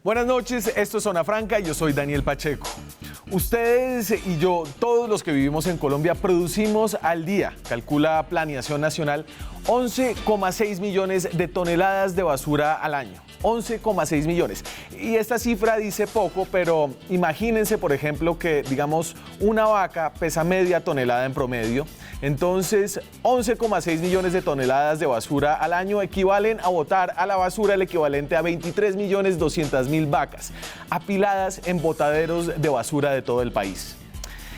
Buenas noches, esto es Zona Franca y yo soy Daniel Pacheco. Ustedes y yo, todos los que vivimos en Colombia, producimos al día, calcula Planeación Nacional, 11,6 millones de toneladas de basura al año. 11,6 millones. Y esta cifra dice poco, pero imagínense, por ejemplo, que, digamos, una vaca pesa media tonelada en promedio. Entonces, 11,6 millones de toneladas de basura al año equivalen a botar a la basura el equivalente a 23.200.000 vacas, apiladas en botaderos de basura de todo el país.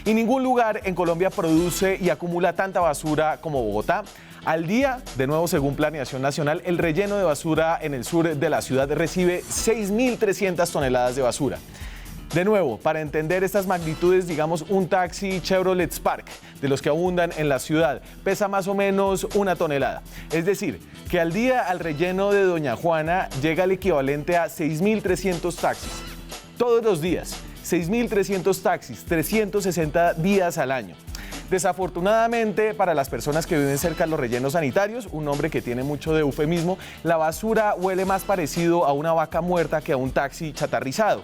Y ningún lugar en Colombia produce y acumula tanta basura como Bogotá. Al día, de nuevo según Planeación Nacional, el relleno de basura en el sur de la ciudad recibe 6.300 toneladas de basura. De nuevo, para entender estas magnitudes, digamos, un taxi Chevrolet Spark, de los que abundan en la ciudad, pesa más o menos 1 tonelada. Es decir, que al día al relleno de Doña Juana llega el equivalente a 6.300 taxis. Todos los días, 6.300 taxis, 360 días al año. Desafortunadamente, para las personas que viven cerca de los rellenos sanitarios, un nombre que tiene mucho de eufemismo, la basura huele más parecido a una vaca muerta que a un taxi chatarrizado.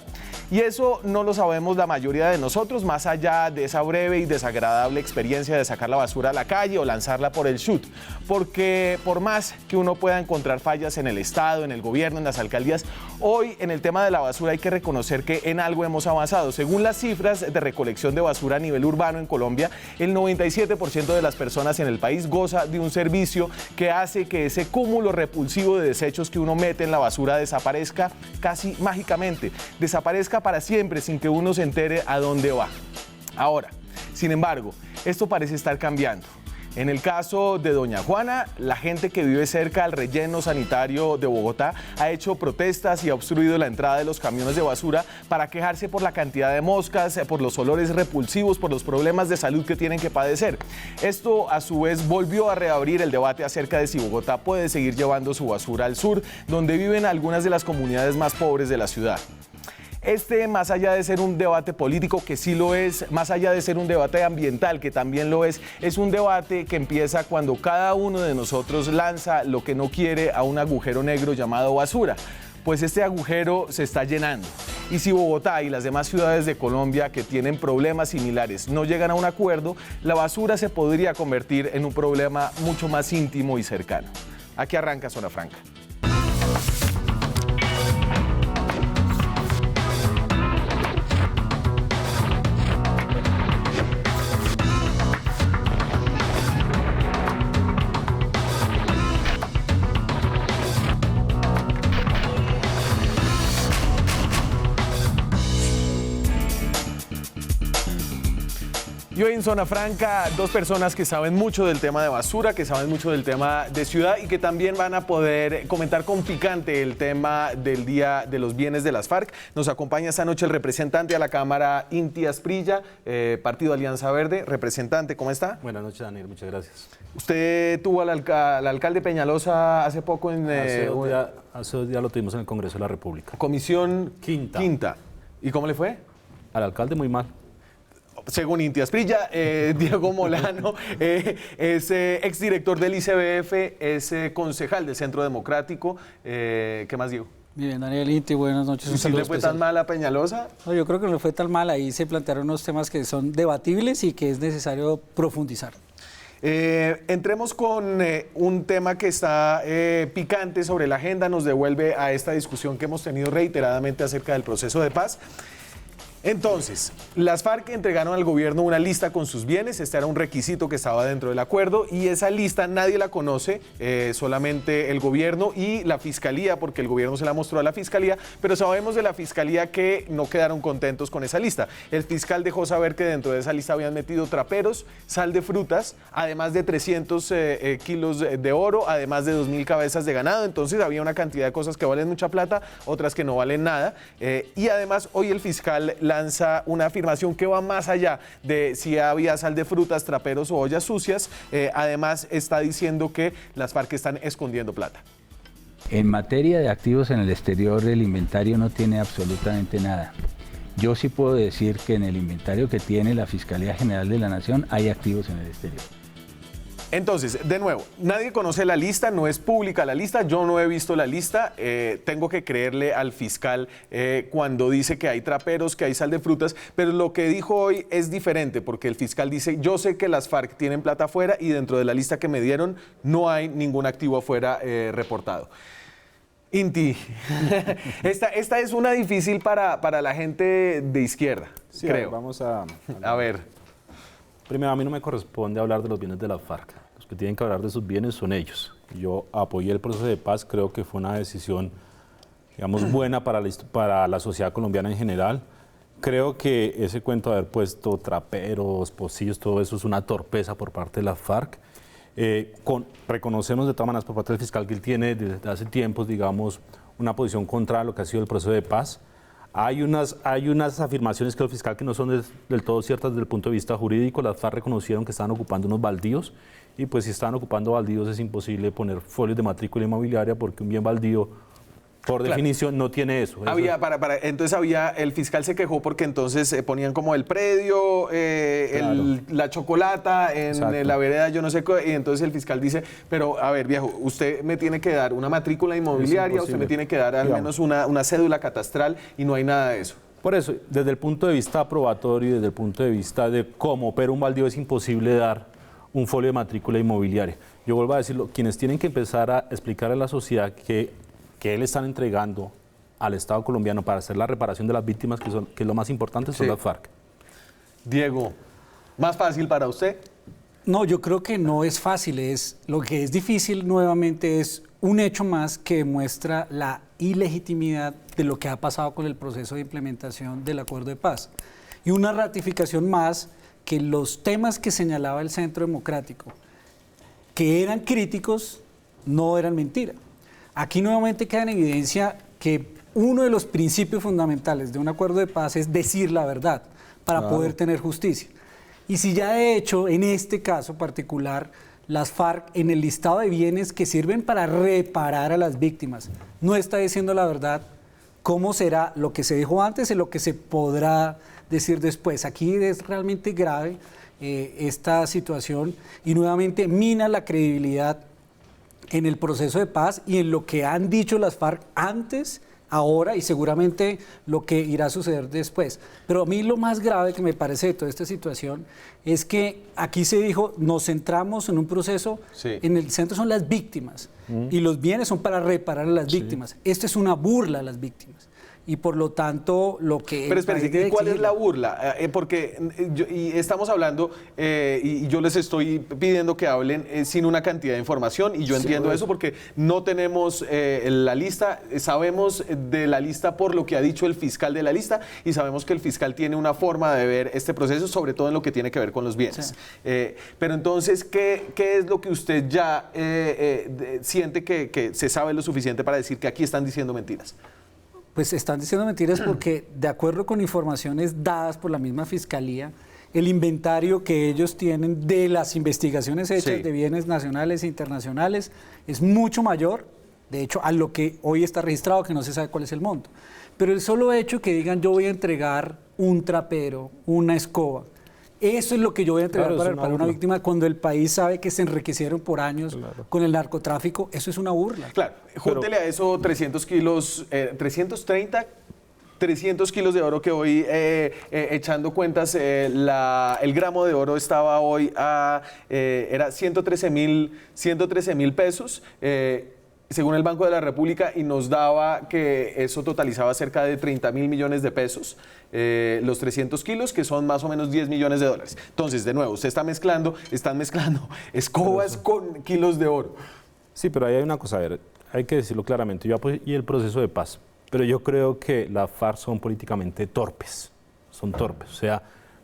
Y eso no lo sabemos la mayoría de nosotros, más allá de esa breve y desagradable experiencia de sacar la basura a la calle o lanzarla por el chute. Porque por más que uno pueda encontrar fallas en el Estado, en el gobierno, en las alcaldías, hoy en el tema de la basura hay que reconocer que en algo hemos avanzado. Según las cifras de recolección de basura a nivel urbano en Colombia, el 97% de las personas en el país goza de un servicio que hace que ese cúmulo repulsivo de desechos que uno mete en la basura desaparezca casi mágicamente, desaparezca para siempre sin que uno se entere a dónde va. Ahora, sin embargo, esto parece estar cambiando. En el caso de Doña Juana, la gente que vive cerca al relleno sanitario de Bogotá ha hecho protestas y ha obstruido la entrada de los camiones de basura para quejarse por la cantidad de moscas, por los olores repulsivos, por los problemas de salud que tienen que padecer. Esto, a su vez, volvió a reabrir el debate acerca de si Bogotá puede seguir llevando su basura al sur, donde viven algunas de las comunidades más pobres de la ciudad. Más allá de ser un debate político, que sí lo es, más allá de ser un debate ambiental, que también lo es un debate que empieza cuando cada uno de nosotros lanza lo que no quiere a un agujero negro llamado basura. Pues este agujero se está llenando. Y si Bogotá y las demás ciudades de Colombia que tienen problemas similares no llegan a un acuerdo, la basura se podría convertir en un problema mucho más íntimo y cercano. Aquí arranca Zona Franca. Y hoy en Zona Franca, dos personas que saben mucho del tema de basura, que saben mucho del tema de ciudad y que también van a poder comentar con picante el tema del Día de los Bienes de las FARC. Nos acompaña esta noche el representante a la Cámara, Inti Asprilla, Partido Alianza Verde. Representante, ¿cómo está? Buenas noches, Daniel, muchas gracias. Usted tuvo al alcalde Peñalosa hace poco en... Hace 2 días lo tuvimos en el Congreso de la República. Comisión Quinta. ¿Y cómo le fue? Al alcalde muy mal. Según Inti Asprilla, Diego Molano es exdirector del ICBF, es concejal del Centro Democrático. ¿Qué más, Diego? Bien, Daniel, Inti, buenas noches. ¿Y si le fue tan mal a Peñalosa? No, yo creo que no le fue tan mal. Ahí se plantearon unos temas que son debatibles y que es necesario profundizar. Entremos con un tema que está picante sobre la agenda, nos devuelve a esta discusión que hemos tenido reiteradamente acerca del proceso de paz. Entonces, las FARC entregaron al gobierno una lista con sus bienes, este era un requisito que estaba dentro del acuerdo y esa lista nadie la conoce, solamente el gobierno y la fiscalía, porque el gobierno se la mostró a la fiscalía, pero sabemos de la fiscalía que no quedaron contentos con esa lista. El fiscal dejó saber que dentro de esa lista habían metido traperos, sal de frutas, además de 300 kilos de oro, además de 2.000 cabezas de ganado, entonces había una cantidad de cosas que valen mucha plata, otras que no valen nada, y además hoy el fiscal lanza una afirmación que va más allá de si había sal de frutas, traperos o ollas sucias. Además está diciendo que las FARC están escondiendo plata. En materia de activos en el exterior, el inventario no tiene absolutamente nada. Yo sí puedo decir que en el inventario que tiene la Fiscalía General de la Nación hay activos en el exterior. Entonces, de nuevo, nadie conoce la lista, no es pública la lista, yo no he visto la lista, tengo que creerle al fiscal cuando dice que hay traperos, que hay sal de frutas, pero lo que dijo hoy es diferente, porque el fiscal dice, yo sé que las FARC tienen plata afuera y dentro de la lista que me dieron no hay ningún activo afuera reportado. Inti, esta es una difícil para la gente de izquierda, Sí, creo. Vamos a ver. Primero, a mí no me corresponde hablar de los bienes de la FARC. Los que tienen que hablar de sus bienes son ellos. Yo apoyé el proceso de paz, creo que fue una decisión, digamos, buena para la sociedad colombiana en general. Creo que ese cuento de haber puesto traperos, pocillos, todo eso es una torpeza por parte de la FARC. Reconocemos de todas maneras por parte del fiscal que él tiene desde hace tiempos, digamos, una posición contra lo que ha sido el proceso de paz. Hay unas afirmaciones que el fiscal que no son del todo ciertas desde el punto de vista jurídico. Las FARC reconocieron que estaban ocupando unos baldíos y pues si estaban ocupando baldíos es imposible poner folios de matrícula inmobiliaria porque un bien baldío por definición no tiene eso. Entonces el fiscal se quejó porque entonces ponían como el predio, la chocolata en la vereda, yo no sé, y entonces el fiscal dice, pero a ver viejo, usted me tiene que dar una matrícula inmobiliaria, usted me tiene que dar al menos una cédula catastral y no hay nada de eso. Por eso, desde el punto de vista probatorio y desde el punto de vista de cómo opera un baldío es imposible dar un folio de matrícula inmobiliaria. Yo vuelvo a decirlo, quienes tienen que empezar a explicar a la sociedad que le están entregando al Estado colombiano para hacer la reparación de las víctimas, que es lo más importante, son las FARC. Diego, ¿más fácil para usted? No, yo creo que no es fácil. Lo que es difícil nuevamente es un hecho más que demuestra la ilegitimidad de lo que ha pasado con el proceso de implementación del acuerdo de paz. Y una ratificación más que los temas que señalaba el Centro Democrático, que eran críticos, no eran mentira. Aquí nuevamente queda en evidencia que uno de los principios fundamentales de un acuerdo de paz es decir la verdad para poder tener justicia. Y si ya de hecho, en este caso particular, las FARC en el listado de bienes que sirven para reparar a las víctimas no está diciendo la verdad, ¿cómo será lo que se dijo antes y lo que se podrá decir después? Aquí es realmente grave esta situación y nuevamente mina la credibilidad en el proceso de paz y en lo que han dicho las FARC antes, ahora y seguramente lo que irá a suceder después. Pero a mí lo más grave que me parece de toda esta situación es que aquí se dijo, nos centramos en un proceso, en el centro son las víctimas y los bienes son para reparar a las víctimas. Esto es una burla a las víctimas. Y por lo tanto, lo que... Pero espérate, ¿cuál es la burla? Porque estamos hablando, y yo les estoy pidiendo que hablen sin una cantidad de información, y yo entiendo eso porque no tenemos la lista, sabemos de la lista por lo que ha dicho el fiscal de la lista, y sabemos que el fiscal tiene una forma de ver este proceso, sobre todo en lo que tiene que ver con los bienes. Pero entonces, ¿qué es lo que usted ya siente que se sabe lo suficiente para decir que aquí están diciendo mentiras? Pues están diciendo mentiras porque, de acuerdo con informaciones dadas por la misma Fiscalía, el inventario que ellos tienen de las investigaciones hechas de bienes nacionales e internacionales es mucho mayor, de hecho, a lo que hoy está registrado, que no se sabe cuál es el monto. Pero el solo hecho que digan yo voy a entregar un trapero, una escoba, eso es lo que yo voy a entregar para una víctima cuando el país sabe que se enriquecieron por años con el narcotráfico. Eso es una burla. Claro, júntele a eso 300 kilos, 300 kilos de oro que hoy, echando cuentas, el gramo de oro estaba hoy era 113.000 pesos. Según el Banco de la República, y nos daba que eso totalizaba cerca de 30.000 millones de pesos, los 300 kilos, que son más o menos 10 millones de dólares. Entonces, de nuevo, están mezclando escobas con kilos de oro. Sí, pero ahí hay una cosa, a ver, hay que decirlo claramente, yo apoyé el proceso de paz, pero yo creo que las FARC son políticamente torpes, o sea,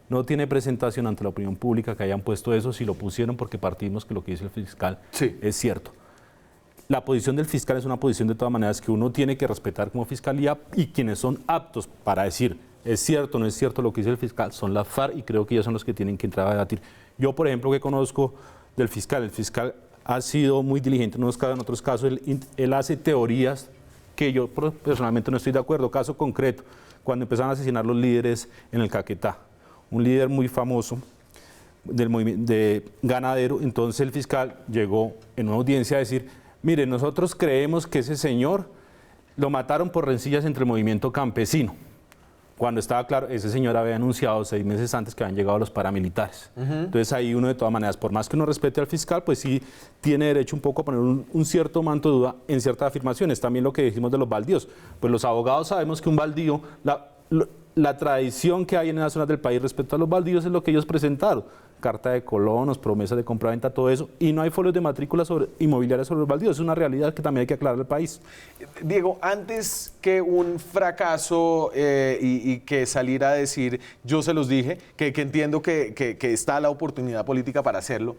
no tiene presentación ante la opinión pública que hayan puesto eso, si lo pusieron porque partimos que lo que dice el fiscal es cierto. La posición del fiscal es una posición de todas maneras que uno tiene que respetar como fiscalía y quienes son aptos para decir es cierto o no es cierto lo que dice el fiscal son las FARC y creo que ellos son los que tienen que entrar a debatir. Yo, por ejemplo, que conozco del fiscal, el fiscal ha sido muy diligente en otros casos, él hace teorías que yo personalmente no estoy de acuerdo. Caso concreto, cuando empezaron a asesinar los líderes en el Caquetá, un líder muy famoso de ganadero. Entonces el fiscal llegó en una audiencia a decir, mire, nosotros creemos que ese señor lo mataron por rencillas entre el movimiento campesino. Cuando estaba claro, ese señor había anunciado 6 meses antes que habían llegado los paramilitares. Entonces ahí uno de todas maneras, por más que uno respete al fiscal, pues sí tiene derecho un poco a poner un cierto manto de duda en ciertas afirmaciones. También lo que dijimos de los baldíos. Pues los abogados sabemos que un baldío, la tradición que hay en las zonas del país respecto a los baldíos es lo que ellos presentaron. Carta de colonos, promesas de compra-venta, todo eso. Y no hay folios de matrícula inmobiliarias sobre los baldíos. Es una realidad que también hay que aclarar al país. Diego, antes que un fracaso y que salir a decir, yo se los dije, que entiendo que está la oportunidad política para hacerlo,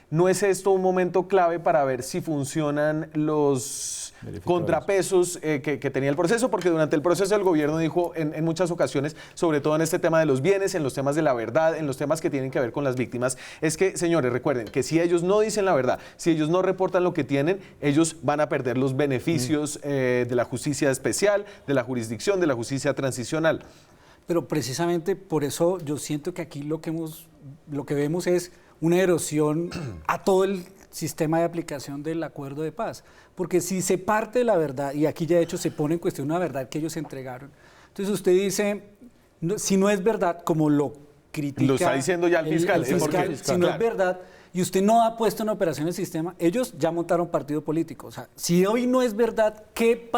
¿no es esto un momento clave para ver si funcionan los contrapesos que tenía el proceso? Porque durante el proceso el gobierno dijo en muchas ocasiones, sobre todo en este tema de los bienes, en los temas de la verdad, en los temas que tienen que ver con las víctimas, es que, señores, recuerden que si ellos no dicen la verdad, si ellos no reportan lo que tienen, ellos van a perder los beneficios de la justicia especial, de la jurisdicción, de la justicia transicional. Pero precisamente por eso yo siento que aquí lo que vemos es una erosión a todo el sistema de aplicación del acuerdo de paz. Porque si se parte de la verdad, y aquí ya de hecho se pone en cuestión una verdad que ellos entregaron, entonces usted dice, si no es verdad, como lo critica... Lo está diciendo ya el fiscal. Si no es verdad, y usted no ha puesto en operación el sistema, ellos ya montaron partido político. O sea, si hoy no es verdad, ¿qué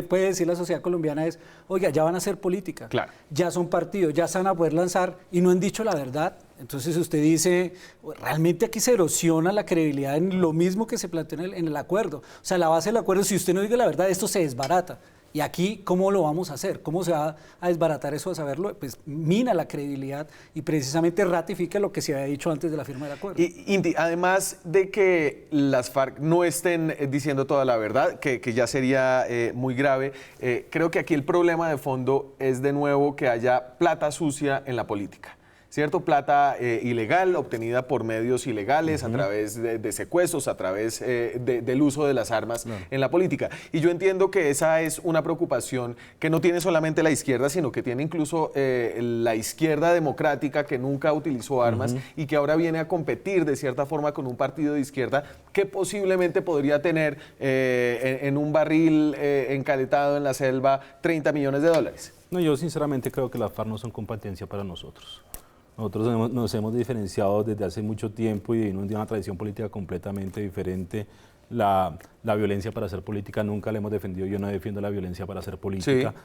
puede decir la sociedad colombiana es, oiga, ya van a hacer política, claro, ya son partidos, ya se van a poder lanzar y no han dicho la verdad? Entonces usted dice, realmente aquí se erosiona la credibilidad en lo mismo que se planteó en el acuerdo. O sea, la base del acuerdo, si usted no dice la verdad, esto se desbarata. Y aquí, ¿cómo lo vamos a hacer? ¿Cómo se va a desbaratar eso a saberlo? Pues mina la credibilidad y precisamente ratifica lo que se había dicho antes de la firma del acuerdo. Y Inti, además de que las FARC no estén diciendo toda la verdad, que ya sería muy grave, creo que aquí el problema de fondo es de nuevo que haya plata sucia en la política. ¿Cierto? Plata ilegal obtenida por medios ilegales, a través de secuestros, a través del uso de las armas en la política. Y yo entiendo que esa es una preocupación que no tiene solamente la izquierda, sino que tiene incluso la izquierda democrática, que nunca utilizó armas y que ahora viene a competir de cierta forma con un partido de izquierda que posiblemente podría tener en un barril encaletado en la selva $30 millones. No, yo sinceramente creo que las FARC no son competencia para nosotros. Nosotros nos hemos diferenciado desde hace mucho tiempo y de una tradición política completamente diferente. La violencia para hacer política nunca la hemos defendido. Yo no defiendo la violencia para hacer política. Sí.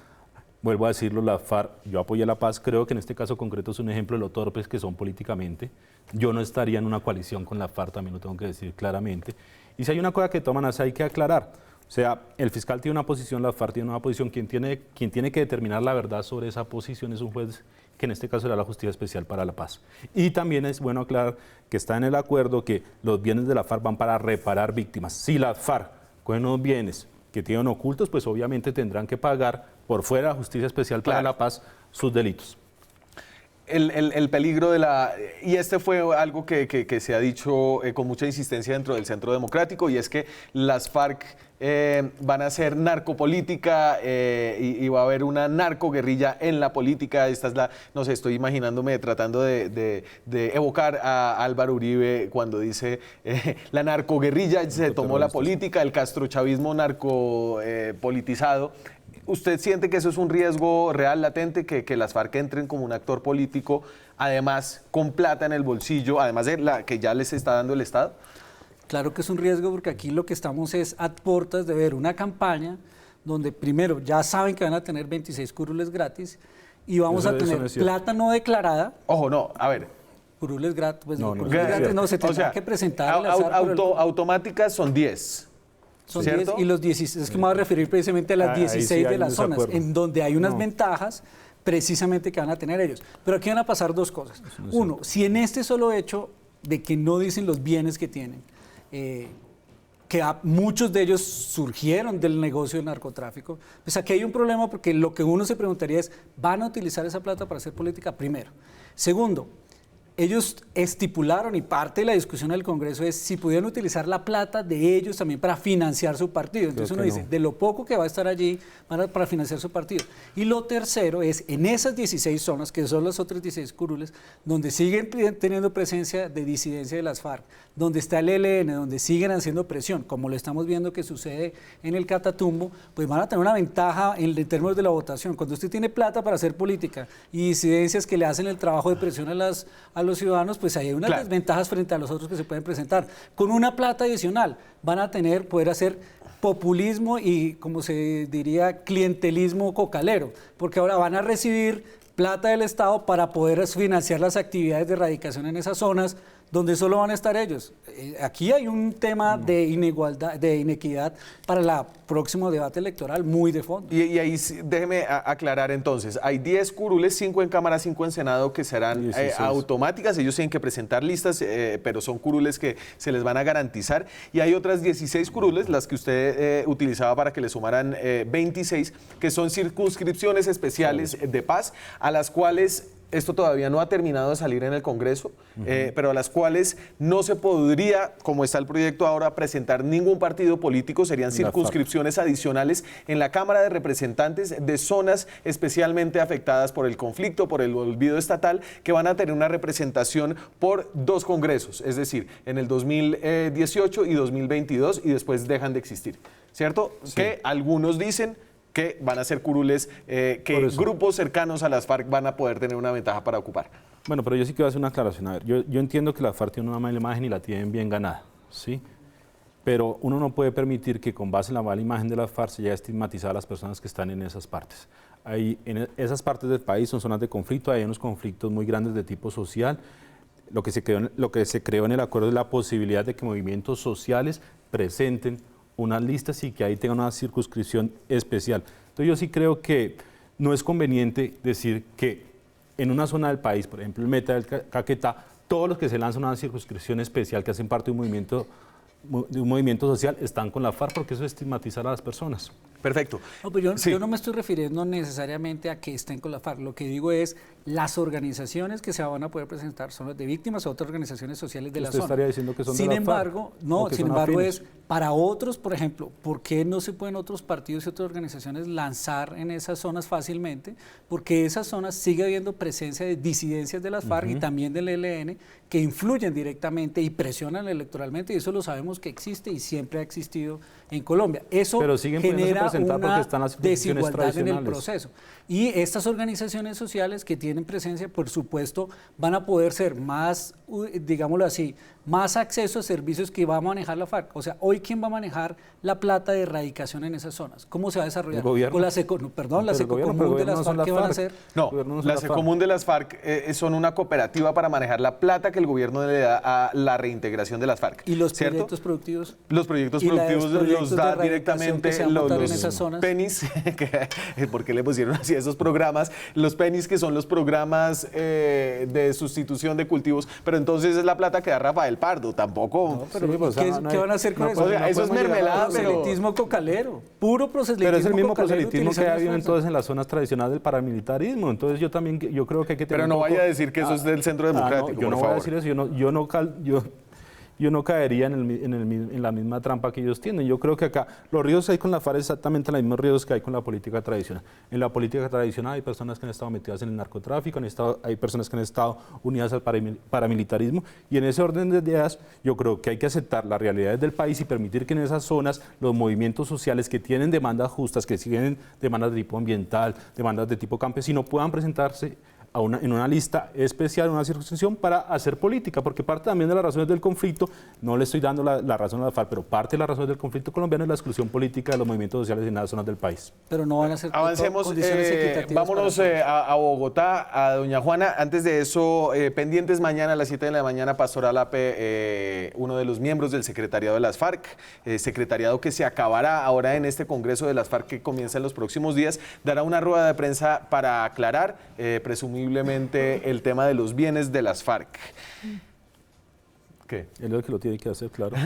Vuelvo a decirlo, la FARC, yo apoyé la paz. Creo que en este caso concreto es un ejemplo de lo torpes que son políticamente. Yo no estaría en una coalición con la FARC, también lo tengo que decir claramente. Y si hay una cosa que toman así hay que aclarar. O sea, el fiscal tiene una posición, la FARC tiene una posición. Quien tiene que determinar la verdad sobre esa posición es un juez, que en este caso era la Justicia Especial para la Paz. Y también es bueno aclarar que está en el acuerdo que los bienes de la FARC van para reparar víctimas. Si la FARC cogen unos bienes que tienen ocultos, pues obviamente tendrán que pagar por fuera de la Justicia Especial para la Paz sus delitos. El peligro de la... Y este fue algo que se ha dicho con mucha insistencia dentro del Centro Democrático, y es que las FARC van a hacer narcopolítica y va a haber una narcoguerrilla en la política. Esta es no sé, estoy imaginándome tratando de evocar a Álvaro Uribe cuando dice la narcoguerrilla se tomó la política, el castrochavismo narcopolitizado. ¿Usted siente que eso es un riesgo real, latente, que las FARC entren como un actor político, además con plata en el bolsillo, además de la que ya les está dando el Estado? Claro que es un riesgo, porque aquí lo que estamos es a puertas de ver una campaña donde primero ya saben que van a tener 26 curules gratis y vamos a tener plata no declarada. Ojo, no, a ver. Curules gratis, pues curules gratis no, se tendrá que presentar. Automáticas son 10. Son 10 y los 16, es que me voy a referir precisamente a las 16 de las zonas, en donde hay unas ventajas precisamente que van a tener ellos. Pero aquí van a pasar dos cosas. Uno, si en este solo hecho de que no dicen los bienes que tienen, que muchos de ellos surgieron del negocio del narcotráfico, pues aquí hay un problema, porque lo que uno se preguntaría es, ¿van a utilizar esa plata para hacer política? Primero. Segundo, ellos estipularon, y parte de la discusión del Congreso es si pudieran utilizar la plata de ellos también para financiar su partido. Entonces uno dice, de lo poco que va a estar allí para financiar su partido. Y lo tercero es, en esas 16 zonas, que son las otras 16 curules, donde siguen teniendo presencia de disidencia de las FARC, donde está el ELN, donde siguen haciendo presión, como lo estamos viendo que sucede en el Catatumbo, pues van a tener una ventaja en términos de la votación. Cuando usted tiene plata para hacer política y disidencias que le hacen el trabajo de presión a los ciudadanos, pues hay unas desventajas frente a los otros que se pueden presentar. Con una plata adicional van a poder hacer populismo y, como se diría, clientelismo cocalero, porque ahora van a recibir plata del Estado para poder financiar las actividades de erradicación en esas zonas donde solo van a estar ellos. Aquí hay un tema de inigualdad, de inequidad para el próximo debate electoral muy de fondo. Y ahí déjeme aclarar entonces, hay 10 curules, 5 en Cámara, 5 en Senado, que serán automáticas, ellos tienen que presentar listas, pero son curules que se les van a garantizar, y hay otras 16 curules, las que usted utilizaba para que le sumaran 26, que son circunscripciones especiales de paz, a las cuales esto todavía no ha terminado de salir en el Congreso, pero a las cuales no se podría, como está el proyecto ahora, presentar ningún partido político. Serían circunscripciones adicionales en la Cámara de Representantes de zonas especialmente afectadas por el conflicto, por el olvido estatal, que van a tener una representación por 2 congresos, es decir, en el 2018 y 2022, y después dejan de existir, ¿cierto? Sí. Que algunos dicen que van a ser curules que grupos cercanos a las FARC van a poder tener una ventaja para ocupar. Bueno, pero yo sí quiero hacer una aclaración. A ver, yo entiendo que las FARC tienen una mala imagen y la tienen bien ganada, ¿sí? Pero uno no puede permitir que con base en la mala imagen de las FARC se haya estigmatizado a las personas que están en esas partes. En esas partes del país son zonas de conflicto, hay unos conflictos muy grandes de tipo social. Lo que se creó en el acuerdo es la posibilidad de que movimientos sociales presenten unas listas y que ahí tenga una circunscripción especial. Entonces yo sí creo que no es conveniente decir que en una zona del país, por ejemplo el Meta del Caquetá, todos los que se lanzan a una circunscripción especial que hacen parte de un movimiento social están con la FARC, porque eso es estigmatizar a las personas. Perfecto. No, pero yo no me estoy refiriendo necesariamente a que estén con la FARC. Lo que digo es, las organizaciones que se van a poder presentar son las de víctimas o otras organizaciones sociales de la zona. ¿Usted estaría diciendo que son sin de la embargo, FARC? no, sin embargo afines. es para otros, por ejemplo, ¿por qué no se pueden otros partidos y otras organizaciones lanzar en esas zonas fácilmente? Porque esas zonas sigue habiendo presencia de disidencias de las FARC y también del ELN que influyen directamente y presionan electoralmente, y eso lo sabemos que existe y siempre ha existido en Colombia. Eso genera una desigualdad en el proceso. Y estas organizaciones sociales que tienen presencia, por supuesto, van a poder ser más, digámoslo así, más acceso a servicios que va a manejar la FARC. O sea, hoy, ¿quién va a manejar la plata de erradicación en esas zonas? ¿Cómo se va a desarrollar? El gobierno. Con la Secocomún de las FARC, ¿qué van a hacer? No, la Secocomún de las FARC son una cooperativa para manejar la plata que el gobierno le da a la reintegración de las FARC. ¿Y los ¿cierto? proyectos productivos? Los proyectos productivos los da directamente los PENIS, ¿por qué le pusieron así a esos programas? Los PENIS, que son los programas de sustitución de cultivos, pero entonces es la plata que da Rafael Pardo, tampoco. No, pero ¿qué van a hacer con eso? O sea, eso es mermelada, pero... Proselitismo cocalero, puro proselitismo. Pero es el mismo proselitismo que ha habido en entonces en las zonas tradicionales del paramilitarismo. Entonces yo creo que hay que tener. Pero no vaya a decir que eso es del Centro Democrático, no, yo no voy a decir eso, yo no caería en la misma trampa que ellos tienen. Yo creo que acá los riesgos que hay con la FARC es exactamente los mismos riesgos que hay con la política tradicional. En la política tradicional hay personas que han estado metidas en el narcotráfico, hay personas que han estado unidas al paramilitarismo, y en ese orden de ideas yo creo que hay que aceptar las realidades del país y permitir que en esas zonas los movimientos sociales que tienen demandas justas, que tienen demandas de tipo ambiental, demandas de tipo campesino, puedan presentarse en una lista especial, una circunscripción para hacer política, porque parte también de las razones del conflicto, no le estoy dando la razón a la FARC, pero parte de las razones del conflicto colombiano es la exclusión política de los movimientos sociales en las zonas del país. Pero no van a ser avancemos, vámonos a Bogotá, a doña Juana. Antes de eso, pendientes mañana a las 7 de la mañana, Pastor Alape, uno de los miembros del secretariado de las FARC, secretariado que se acabará ahora en este congreso de las FARC que comienza en los próximos días, dará una rueda de prensa para aclarar, presumiblemente, el tema de los bienes de las FARC. ¿Qué? Él es el que lo tiene que hacer, claro.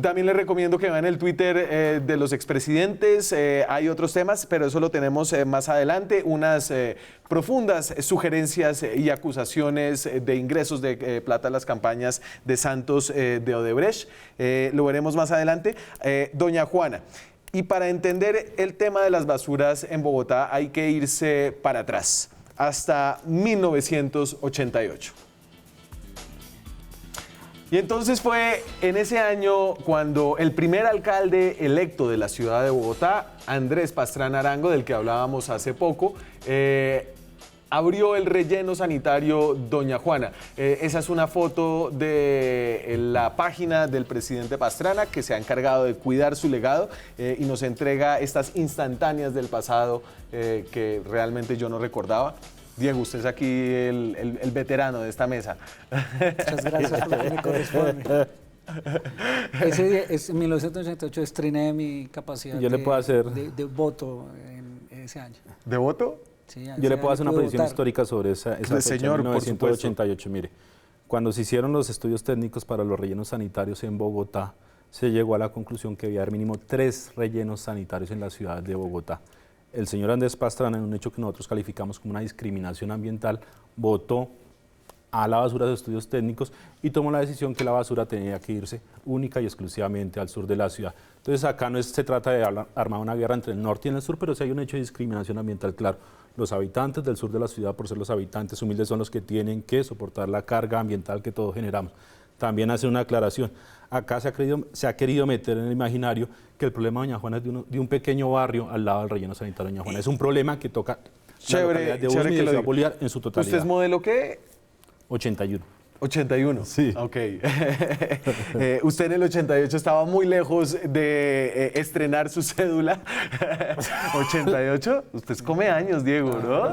También les recomiendo que vean el Twitter de los expresidentes. Hay otros temas, pero eso lo tenemos más adelante. Unas profundas sugerencias y acusaciones de ingresos de plata a las campañas de Santos de Odebrecht. Lo veremos más adelante. Doña Juana. Y para entender el tema de las basuras en Bogotá hay que irse para atrás, hasta 1988. Y entonces fue en ese año cuando el primer alcalde electo de la ciudad de Bogotá, Andrés Pastrana Arango, del que hablábamos hace poco, abrió el relleno sanitario Doña Juana. Esa es una foto de la página del presidente Pastrana, que se ha encargado de cuidar su legado y nos entrega estas instantáneas del pasado que realmente yo no recordaba. Diego, usted es aquí el veterano de esta mesa. Muchas gracias por lo que me corresponde. Ese día, en 1988 estrené mi capacidad Yo le puedo hacer- de voto en ese año. ¿De voto? Sí, Yo ese le año puedo hacer una pude predicción votar. histórica sobre esa Pues, fecha, señor, por 1988. Mire, cuando se hicieron los estudios técnicos para los rellenos sanitarios en Bogotá, se llegó a la conclusión que debía haber mínimo 3 rellenos sanitarios en la ciudad de Bogotá. El señor Andrés Pastrana, en un hecho que nosotros calificamos como una discriminación ambiental, votó a la basura de estudios técnicos y tomó la decisión que la basura tenía que irse única y exclusivamente al sur de la ciudad. Entonces acá no se trata de armar una guerra entre el norte y el sur, pero sí hay un hecho de discriminación ambiental claro. Los habitantes del sur de la ciudad, por ser los habitantes humildes, son los que tienen que soportar la carga ambiental que todos generamos. También hace una aclaración. Acá se ha querido meter en el imaginario que el problema de Doña Juana es de un pequeño barrio al lado del relleno sanitario de Doña Juana. Es un problema que toca la localidad de Usme y de Ciudad Bolívar en su totalidad. ¿Usted es modelo qué? 81. 81. Sí. Ok. Usted en el 88 estaba muy lejos de estrenar su cédula. 88. Usted come años, Diego, ¿no?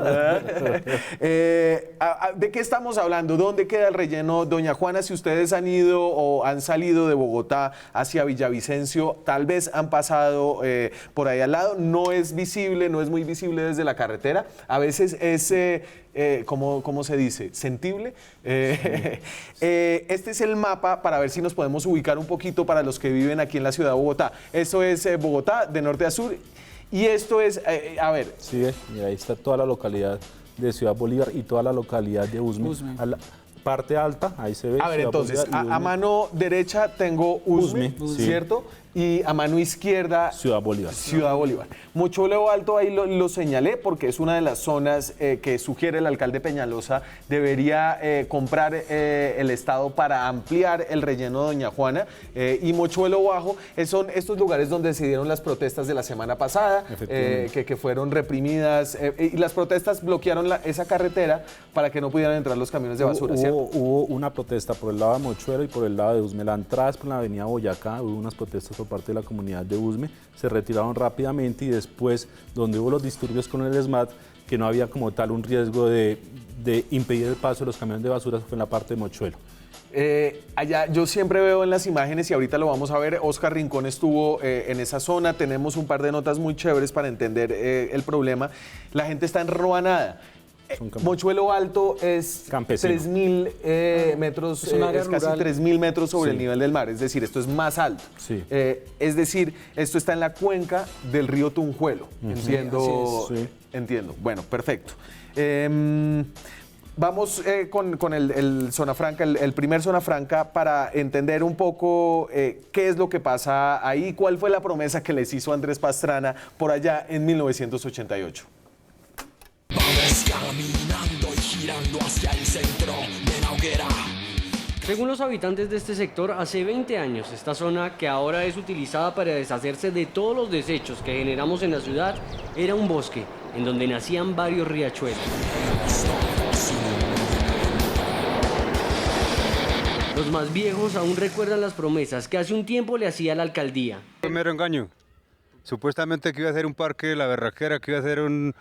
¿De qué estamos hablando? ¿Dónde queda el relleno Doña Juana? Si ustedes han ido o han salido de Bogotá hacia Villavicencio, tal vez han pasado por ahí al lado. No es visible, no es muy visible desde la carretera. A veces es... ¿cómo se dice? ¿Sentible? Este es el mapa para ver si nos podemos ubicar un poquito para los que viven aquí en la ciudad de Bogotá. Esto es Bogotá, de norte a sur. Y esto es, a ver. Sí, mira, ahí está toda la localidad de Ciudad Bolívar y toda la localidad de Usme. Usme. A la parte alta, ahí se ve. A ver, Ciudad entonces, Bolívar y a Usme, mano derecha tengo Usme, Usme, ¿cierto? Y a mano izquierda... Ciudad Bolívar. Ciudad Bolívar. Mochuelo Alto, ahí lo señalé porque es una de las zonas que sugiere el alcalde Peñalosa debería comprar el Estado para ampliar el relleno de Doña Juana. Y Mochuelo Bajo son estos lugares donde se dieron las protestas de la semana pasada, que fueron reprimidas. Y las protestas bloquearon esa carretera para que no pudieran entrar los camiones de basura, ¿cierto? Hubo una protesta por el lado de Mochuelo y por el lado de Usme. La entrada es por la avenida Boyacá, hubo unas protestas por parte de la comunidad de Usme, se retiraron rápidamente y después, donde hubo los disturbios con el ESMAD, que no había como tal un riesgo de impedir el paso de los camiones de basura, fue en la parte de Mochuelo. Allá yo siempre veo en las imágenes y ahorita lo vamos a ver, Oscar Rincón estuvo en esa zona, tenemos un par de notas muy chéveres para entender el problema. La gente está enruanada. Mochuelo Alto es Campesino. 3.000 metros, Es un área es casi rural. 3.000 metros sobre Sí. el nivel del mar, es decir, esto es más alto. Sí. Es decir, esto está en la cuenca del río Tunjuelo. Entiendo, Sí, así es. Sí. entiendo. Bueno, perfecto. Vamos con el Zona Franca, el primer Zona Franca, para entender un poco qué es lo que pasa ahí, cuál fue la promesa que les hizo Andrés Pastrana por allá en 1988. Vamos caminando y girando hacia el centro de la hoguera. Según los habitantes de este sector, hace 20 años esta zona, que ahora es utilizada para deshacerse de todos los desechos que generamos en la ciudad, era un bosque en donde nacían varios riachuelos. Los más viejos aún recuerdan las promesas que hace un tiempo le hacía la alcaldía. Mero engaño. Supuestamente que iba a ser un parque de la Berraquera, que iba a ser un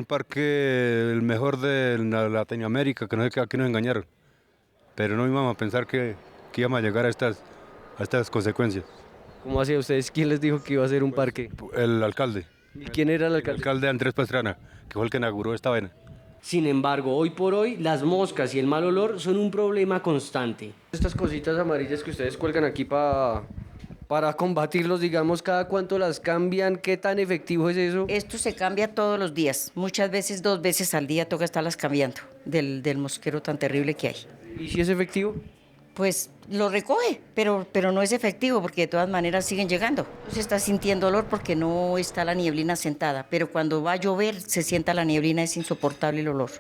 parque el mejor de Latinoamérica, que no sé qué, aquí nos engañaron. Pero no íbamos a pensar que íbamos a llegar a estas consecuencias. ¿Cómo hacía ustedes? ¿Quién les dijo que iba a ser un parque? El alcalde, ¿Y quién era el el alcalde? alcalde Andrés Pastrana, que fue el que inauguró esta vaina. Sin embargo, hoy por hoy, las moscas y el mal olor son un problema constante. Estas cositas amarillas que ustedes cuelgan aquí para combatirlos, digamos, ¿cada cuánto las cambian? ¿Qué tan efectivo es eso? Esto se cambia todos los días, muchas veces 2 veces al día toca estarlas cambiando del mosquero tan terrible que hay. ¿Y si es efectivo? Pues lo recoge, pero no es efectivo porque de todas maneras siguen llegando. Se está sintiendo olor porque no está la nieblina sentada, pero cuando va a llover se sienta la nieblina, es insoportable el olor.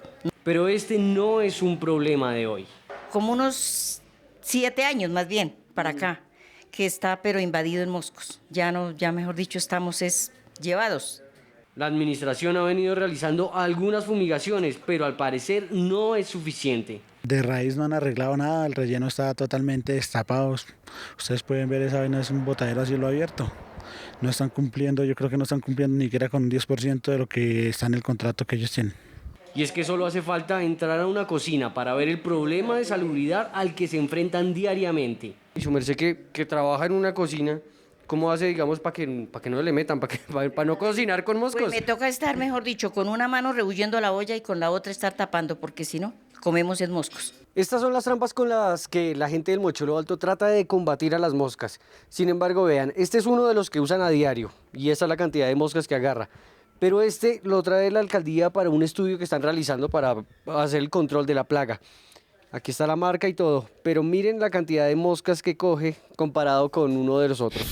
Pero este no es un problema de hoy. Como unos 7 años más bien para acá, que está pero invadido en moscos. Ya mejor dicho estamos llevados. La administración ha venido realizando algunas fumigaciones, pero al parecer no es suficiente. De raíz no han arreglado nada, el relleno está totalmente destapado. Ustedes pueden ver, esa vaina es un botadero a cielo abierto. No están cumpliendo, yo creo que no están cumpliendo ni siquiera con un 10% de lo que está en el contrato que ellos tienen. Y es que solo hace falta entrar a una cocina para ver el problema de salubridad al que se enfrentan diariamente. Y su merced que trabaja en una cocina, ¿cómo hace, digamos, para que no le metan, para no cocinar con moscos? Pues me toca estar, mejor dicho, con una mano rehuyendo la olla y con la otra estar tapando, porque si no, comemos en moscos. Estas son las trampas con las que la gente del Mochuelo Alto trata de combatir a las moscas. Sin embargo, vean, este es uno de los que usan a diario y esa es la cantidad de moscas que agarra. Pero este lo trae la alcaldía para un estudio que están realizando para hacer el control de la plaga. Aquí está la marca y todo, pero miren la cantidad de moscas que coge comparado con uno de los otros.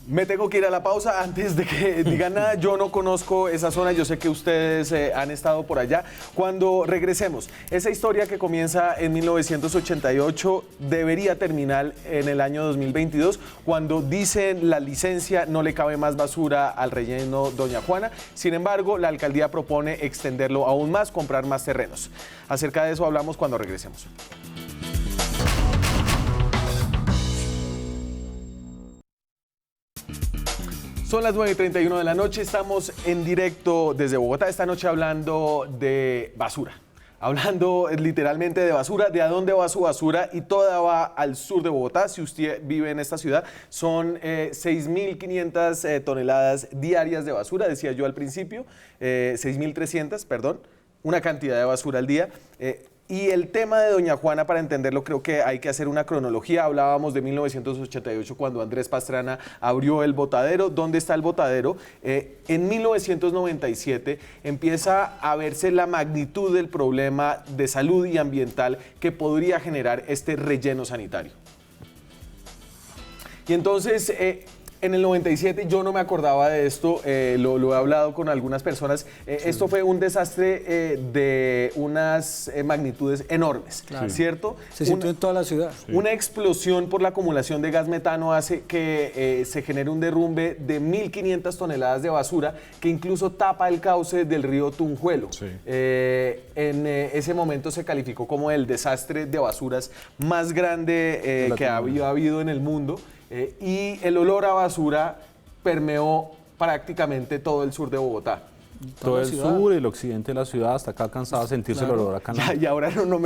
Me tengo que ir a la pausa antes de que digan nada. Yo no conozco esa zona, yo sé que ustedes han estado por allá. Cuando regresemos, esa historia que comienza en 1988 debería terminar en el año 2022, cuando dicen la licencia no le cabe más basura al relleno Doña Juana. Sin embargo, la alcaldía propone extenderlo aún más, comprar más terrenos. Acerca de eso hablamos cuando regresemos. Son las 9:31 de la noche, estamos en directo desde Bogotá, esta noche hablando de basura. Hablando literalmente de basura, de a dónde va su basura, y toda va al sur de Bogotá. Si usted vive en esta ciudad, son 6.500 toneladas diarias de basura, decía yo al principio, 6.300, perdón, una cantidad de basura al día. Y el tema de Doña Juana, para entenderlo, creo que hay que hacer una cronología. Hablábamos de 1988, cuando Andrés Pastrana abrió el botadero. ¿Dónde está el botadero? En 1997 empieza a verse la magnitud del problema de salud y ambiental que podría generar este relleno sanitario. Y entonces, en el 97 yo no me acordaba de esto, lo he hablado con algunas personas. Esto fue un desastre de unas magnitudes enormes, Claro. ¿cierto? Se sintió en toda la ciudad. Una explosión por la acumulación de gas metano hace que se genere un derrumbe de 1.500 toneladas de basura que incluso tapa el cauce del río Tunjuelo. Sí. En ese momento se calificó como el desastre de basuras más grande que había habido en el mundo. Y el olor a basura permeó prácticamente todo el sur de Bogotá. Todo el sur y el occidente de la ciudad, hasta acá alcanzaba a sentirse el olor acá. Y ahora no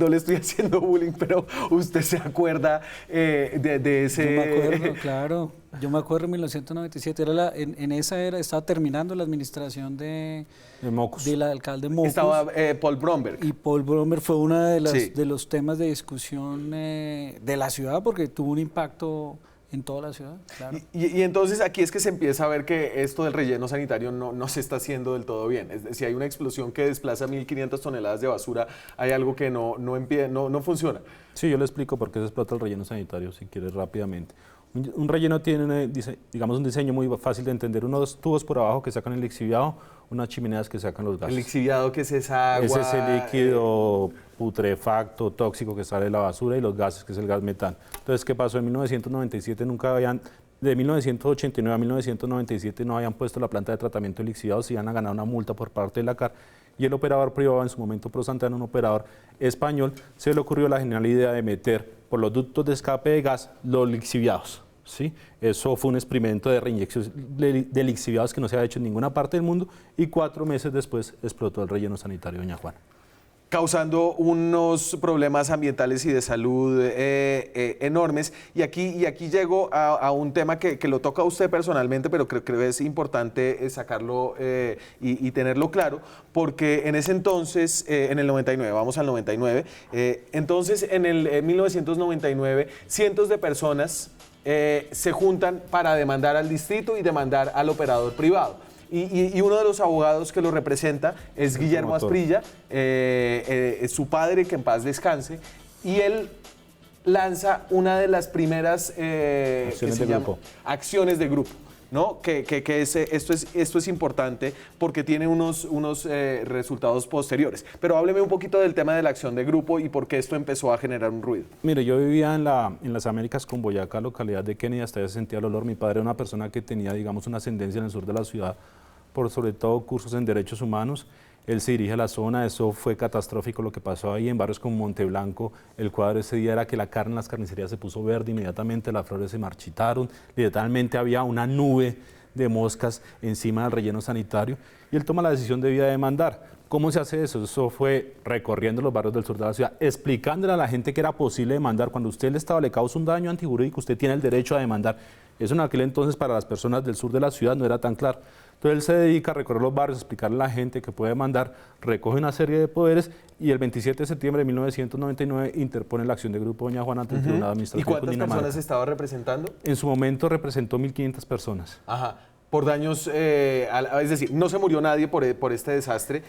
le estoy haciendo bullying, pero usted se acuerda de ese... Yo me acuerdo, claro. Yo me acuerdo en 1997, en esa era, estaba terminando la administración de Mocos. del alcalde Mocos. Estaba Paul Bromberg. Y Paul Bromberg fue uno de, Sí. de los temas de discusión de la ciudad, porque tuvo un impacto en toda la ciudad, claro. Y entonces aquí es que se empieza a ver que esto del relleno sanitario no se está haciendo del todo bien. Es decir, si hay una explosión que desplaza 1.500 toneladas de basura, hay algo que no funciona. Sí, yo le explico por qué se explota el relleno sanitario, si quieres, rápidamente. Un relleno tiene, digamos, un diseño muy fácil de entender. Unos tubos por abajo que sacan el lixiviado, unas chimeneas que sacan los gases. El lixiviado, que es esa agua... Es ese líquido putrefacto, tóxico que sale de la basura, y los gases, que es el gas metano. Entonces, ¿qué pasó? En 1997 de 1989 a 1997 no habían puesto la planta de tratamiento de lixiviados, se iban a ganar una multa por parte de la CAR. Y el operador privado, en su momento ProSantana, un operador español, se le ocurrió la genial idea de meter por los ductos de escape de gas los lixiviados. ¿Sí? Eso fue un experimento de reinyección de lixiviados que no se había hecho en ninguna parte del mundo, y 4 meses después explotó el relleno sanitario Doña Juana. causando unos problemas ambientales y de salud enormes. Y aquí llego a un tema que lo toca a usted personalmente, pero creo que es importante sacarlo y tenerlo claro, porque en ese entonces, en el 99, vamos al 99, entonces en el 1999, cientos de personas se juntan para demandar al distrito y demandar al operador privado. Y uno de los abogados que lo representa es Guillermo Asprilla, su padre, que en paz descanse, y él lanza una de las primeras acciones de grupo. ¿No? Esto es importante porque tiene unos resultados posteriores. Pero hábleme un poquito del tema de la acción de grupo y por qué esto empezó a generar un ruido. Mire, yo vivía en las Américas con Boyacá, localidad de Kennedy, hasta allá se sentía el olor. Mi padre era una persona que tenía, digamos, una ascendencia en el sur de la ciudad por sobre todo cursos en derechos humanos. Él se dirige a la zona, eso fue catastrófico lo que pasó ahí en barrios como Monteblanco. El cuadro ese día era que la carne en las carnicerías se puso verde, inmediatamente las flores se marchitaron, literalmente había una nube de moscas encima del relleno sanitario y él toma la decisión de vida de demandar. ¿Cómo se hace eso? Eso fue recorriendo los barrios del sur de la ciudad, explicándole a la gente que era posible demandar. Cuando usted el Estado le causa un daño antijurídico, usted tiene el derecho a demandar. Eso en aquel entonces para las personas del sur de la ciudad no era tan claro. Entonces él se dedica a recorrer los barrios, a explicarle a la gente que puede demandar, recoge una serie de poderes y el 27 de septiembre de 1999 interpone la acción de Grupo Doña Juana ante el Tribunal Administrativo de Cundinamarca. ¿Y cuántas personas estaba representando? En su momento representó 1.500 personas. Ajá. Por daños, es decir, no se murió nadie por este desastre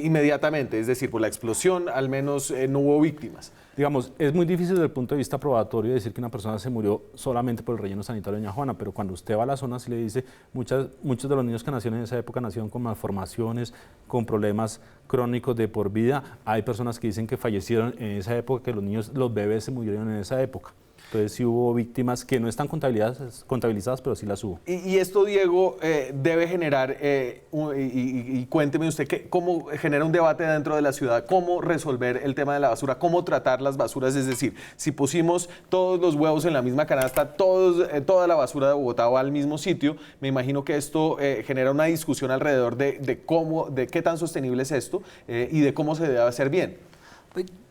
inmediatamente, es decir, por la explosión al menos no hubo víctimas. Digamos, es muy difícil desde el punto de vista probatorio decir que una persona se murió solamente por el relleno sanitario de Doña Juana, pero cuando usted va a la zona se le dice, muchos de los niños que nacieron en esa época nacieron con malformaciones, con problemas crónicos de por vida. Hay personas que dicen que fallecieron en esa época, que los bebés se murieron en esa época. Entonces sí hubo víctimas que no están contabilizadas, pero sí las hubo. Y esto, Diego, debe generar, y cuénteme usted, ¿cómo genera un debate dentro de la ciudad? ¿Cómo resolver el tema de la basura? ¿Cómo tratar las basuras? Es decir, si pusimos todos los huevos en la misma canasta, toda la basura de Bogotá va al mismo sitio, me imagino que esto genera una discusión alrededor de qué tan sostenible es esto y de cómo se debe hacer bien.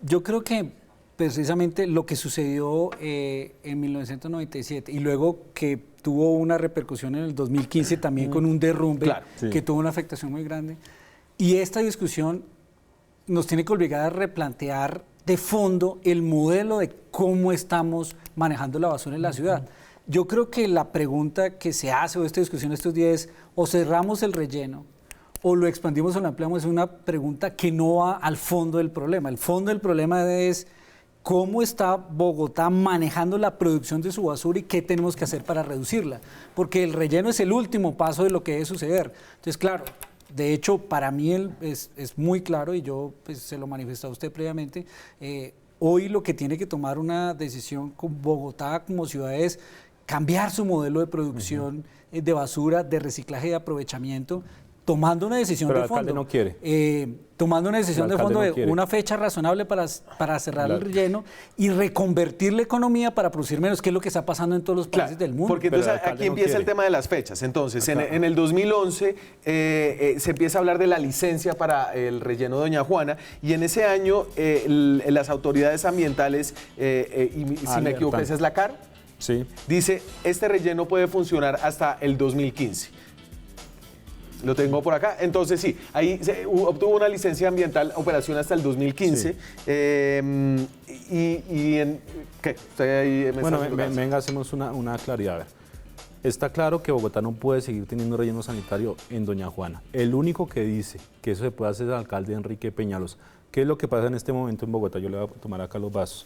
Yo creo que precisamente lo que sucedió en 1997 y luego que tuvo una repercusión en el 2015 también con un derrumbe que tuvo una afectación muy grande. Y esta discusión nos tiene que obligar a replantear de fondo el modelo de cómo estamos manejando la basura en la ciudad. Yo creo que la pregunta que se hace o esta discusión estos días es o cerramos el relleno o lo expandimos o lo ampliamos, es una pregunta que no va al fondo del problema. El fondo del problema es cómo está Bogotá manejando la producción de su basura y qué tenemos que hacer para reducirla, porque el relleno es el último paso de lo que debe suceder. Entonces, claro, de hecho, para mí es muy claro y yo pues, se lo manifesté a usted previamente, hoy lo que tiene que tomar una decisión con Bogotá como ciudad es cambiar su modelo de producción de basura, de reciclaje y de aprovechamiento, tomando una decisión pero de fondo. el alcalde no quiere. Tomando una decisión de fondo de una fecha razonable para cerrar el relleno y reconvertir la economía para producir menos, que es lo que está pasando en todos los países del mundo. Porque entonces aquí empieza el tema de las fechas. Entonces, en el 2011 se empieza a hablar de la licencia para el relleno de Doña Juana y en ese año las autoridades ambientales, si me equivoco, esa es la CAR, dice, este relleno puede funcionar hasta el 2015. Lo tengo por acá. Entonces, sí, ahí se obtuvo una licencia ambiental, operación hasta el 2015. ¿Qué? Bueno, venga, hacemos una claridad. A ver, está claro que Bogotá no puede seguir teniendo relleno sanitario en Doña Juana. El único que dice que eso se puede hacer es el alcalde Enrique Peñalosa. ¿Qué es lo que pasa en este momento en Bogotá? Yo le voy a tomar acá los vasos.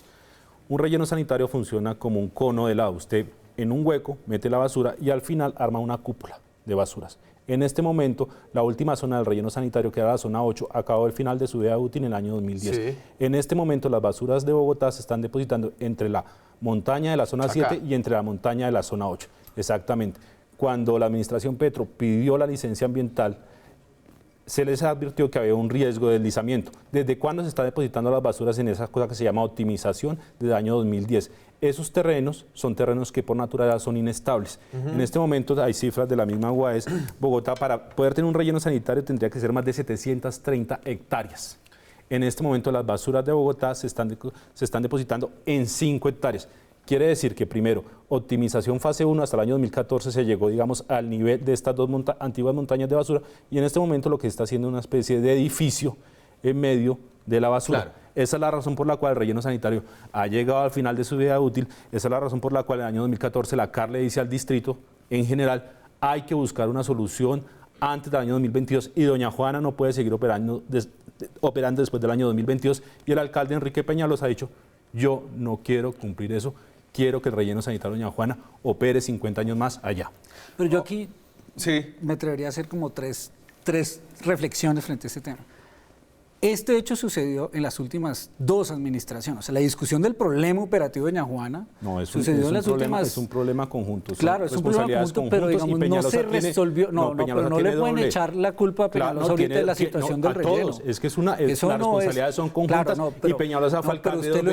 Un relleno sanitario funciona como un cono de helado. Usted en un hueco mete la basura y al final arma una cúpula de basuras. En este momento, la última zona del relleno sanitario, que era la zona 8, acabó el final de su vida útil en el año 2010. Sí. En este momento, las basuras de Bogotá se están depositando entre la montaña de la zona 7 y entre la montaña de la zona 8. Exactamente. Cuando la administración Petro pidió la licencia ambiental, se les advirtió que había un riesgo de deslizamiento. ¿Desde cuándo se están depositando las basuras en esa cosa que se llama optimización? Desde el año 2010. Esos terrenos son terrenos que por naturaleza son inestables. En este momento hay cifras de la misma UAES. Bogotá, para poder tener un relleno sanitario, tendría que ser más de 730 hectáreas. En este momento las basuras de Bogotá se están depositando en 5 hectáreas. Quiere decir que primero, optimización fase 1, hasta el año 2014 se llegó, digamos, al nivel de estas dos antiguas montañas de basura, y en este momento lo que está haciendo es una especie de edificio en medio de la basura. Claro. Esa es la razón por la cual el relleno sanitario ha llegado al final de su vida útil. Esa es la razón por la cual en el año 2014 la CAR le dice al distrito, en general, hay que buscar una solución antes del año 2022, y doña Juana no puede seguir operando después del año 2022, y el alcalde Enrique Peñalosa ha dicho, yo no quiero cumplir eso, quiero que el relleno sanitario doña Juana opere 50 años más allá. Pero yo aquí Sí. me atrevería a hacer como tres reflexiones frente a este tema. Este hecho sucedió en las últimas 2 administraciones. O sea, la discusión del problema operativo de doña Juana No, sucedió en las últimas... Es un problema conjunto. Son Claro, es un problema conjunto, pero digamos, no se resolvió. Pero no le pueden echar la culpa a Peñalosa ahorita de la situación del relleno. Todos. Es que las responsabilidades son conjuntas, y Peñalosa fue alcalde usted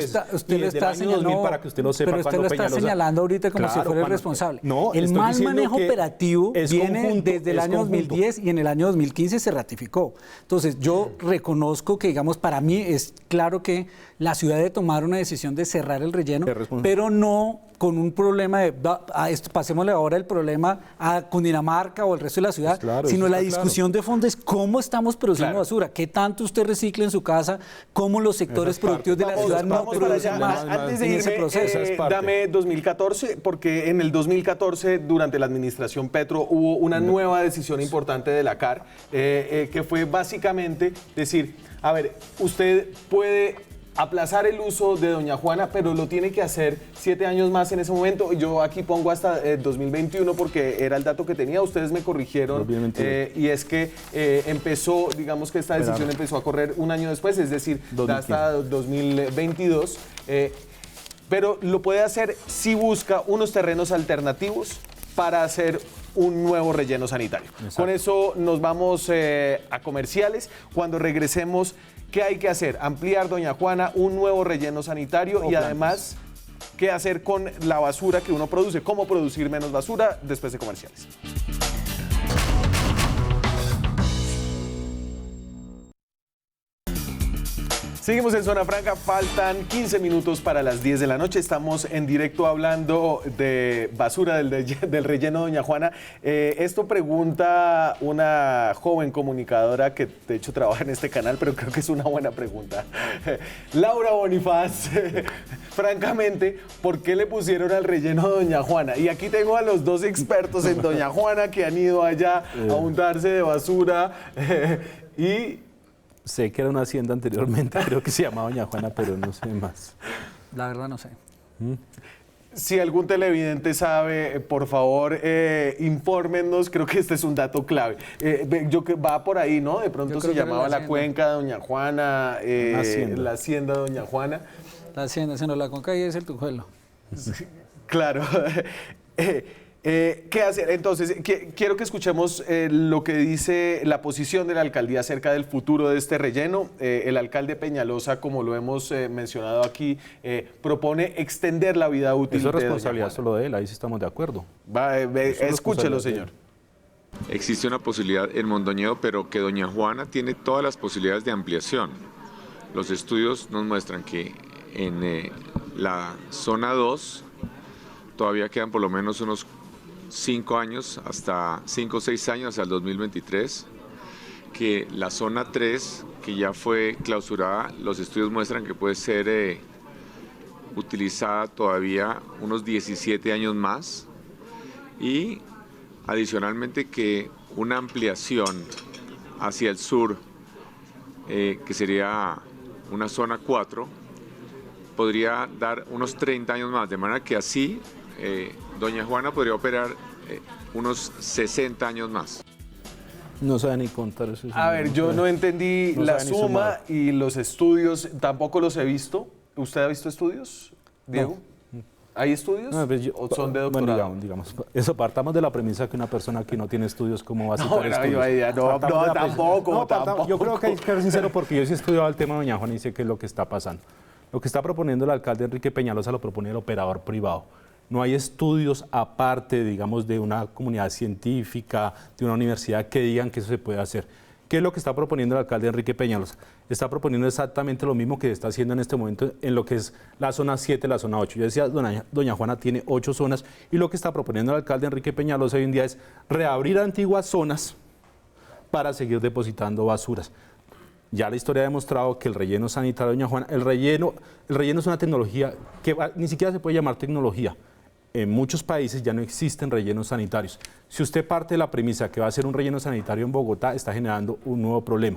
lo está señalando, para que usted lo sepa. Pero usted lo está señalando ahorita como si fuera el responsable. No, el mal manejo que operativo viene conjunto, desde el año 2010 y en el año 2015 se ratificó. Entonces, yo reconozco que, digamos, para mí es claro que la ciudad debe tomar una decisión de cerrar el relleno, pero no con un problema de pasémosle ahora el problema a Cundinamarca o el resto de la ciudad, sino la discusión de fondo es cómo estamos produciendo basura, qué tanto usted recicla en su casa, cómo los sectores productivos de la ciudad no producen más antes de en irme, ese proceso. Dame 2014, porque en el 2014, durante la administración Petro, hubo una nueva decisión importante de la CAR, que fue básicamente decir, a ver, usted puede aplazar el uso de doña Juana, pero lo tiene que hacer 7 años más en ese momento. Yo aquí pongo hasta 2021 porque era el dato que tenía, ustedes me corrigieron, y es que empezó, digamos que esta decisión empezó a correr un año después, es decir, hasta 2022, pero lo puede hacer si busca unos terrenos alternativos para hacer un nuevo relleno sanitario. Exacto. Con eso nos vamos a comerciales. Cuando regresemos, ¿qué hay que hacer? Ampliar, doña Juana, un nuevo relleno sanitario y además, ¿qué hacer con la basura que uno produce? ¿Cómo producir menos basura? Después de comerciales. Seguimos en Zona Franca, faltan 15 minutos para las 10 de la noche. Estamos en directo hablando de basura del relleno doña Juana. Esto pregunta una joven comunicadora que de hecho trabaja en este canal, pero creo que es una buena pregunta. Laura Bonifaz, francamente, ¿por qué le pusieron al relleno doña Juana? Y aquí tengo a los 2 expertos en doña Juana que han ido allá a untarse de basura y... Sé que era una hacienda anteriormente, creo que se llamaba doña Juana, pero no sé más. La verdad no sé. Si algún televidente sabe, por favor, infórmenos. Creo que este es un dato clave. Va por ahí, ¿no? De pronto se llamaba la cuenca de doña Juana, la hacienda de doña Juana. La hacienda, sino la cuenca y es el Tujuelo. Claro. ¿Qué hacer? Entonces, quiero que escuchemos lo que dice la posición de la alcaldía acerca del futuro de este relleno. El alcalde Peñalosa, como lo hemos mencionado aquí, propone extender la vida útil. Eso es responsabilidad solo de él, ahí sí estamos de acuerdo. Escúchelo, señor. Existe una posibilidad en Mondoñedo, pero que doña Juana tiene todas las posibilidades de ampliación. Los estudios nos muestran que en la zona 2 todavía quedan por lo menos unos 5 años, hasta 5 o 6 años hasta el 2023, que la zona 3, que ya fue clausurada, los estudios muestran que puede ser utilizada todavía unos 17 años más, y adicionalmente que una ampliación hacia el sur, que sería una zona 4, podría dar unos 30 años más, de manera que así doña Juana podría operar unos 60 años más. No sabe ni contar eso. A ver, yo no entendí la suma y los estudios, tampoco los he visto. ¿Usted ha visto estudios, Diego? No. ¿Hay estudios o son de doctorado? Bueno, digamos, eso, partamos de la premisa que una persona que no tiene estudios, ¿cómo va a citar estudios? Tampoco. Yo creo que hay que ser sincero, porque yo sí he estudiado el tema de doña Juana y sé qué es lo que está pasando. Lo que está proponiendo el alcalde Enrique Peñalosa lo propone el operador privado. No hay estudios aparte, digamos, de una comunidad científica, de una universidad que digan que eso se puede hacer. ¿Qué es lo que está proponiendo el alcalde Enrique Peñalosa? Está proponiendo exactamente lo mismo que está haciendo en este momento en lo que es la zona 7, la zona 8. Yo decía, doña Juana tiene 8 zonas y lo que está proponiendo el alcalde Enrique Peñalosa hoy en día es reabrir antiguas zonas para seguir depositando basuras. Ya la historia ha demostrado que el relleno sanitario de doña Juana, el relleno es una tecnología que ni siquiera se puede llamar tecnología. En muchos países ya no existen rellenos sanitarios. Si usted parte de la premisa que va a ser un relleno sanitario en Bogotá, está generando un nuevo problema.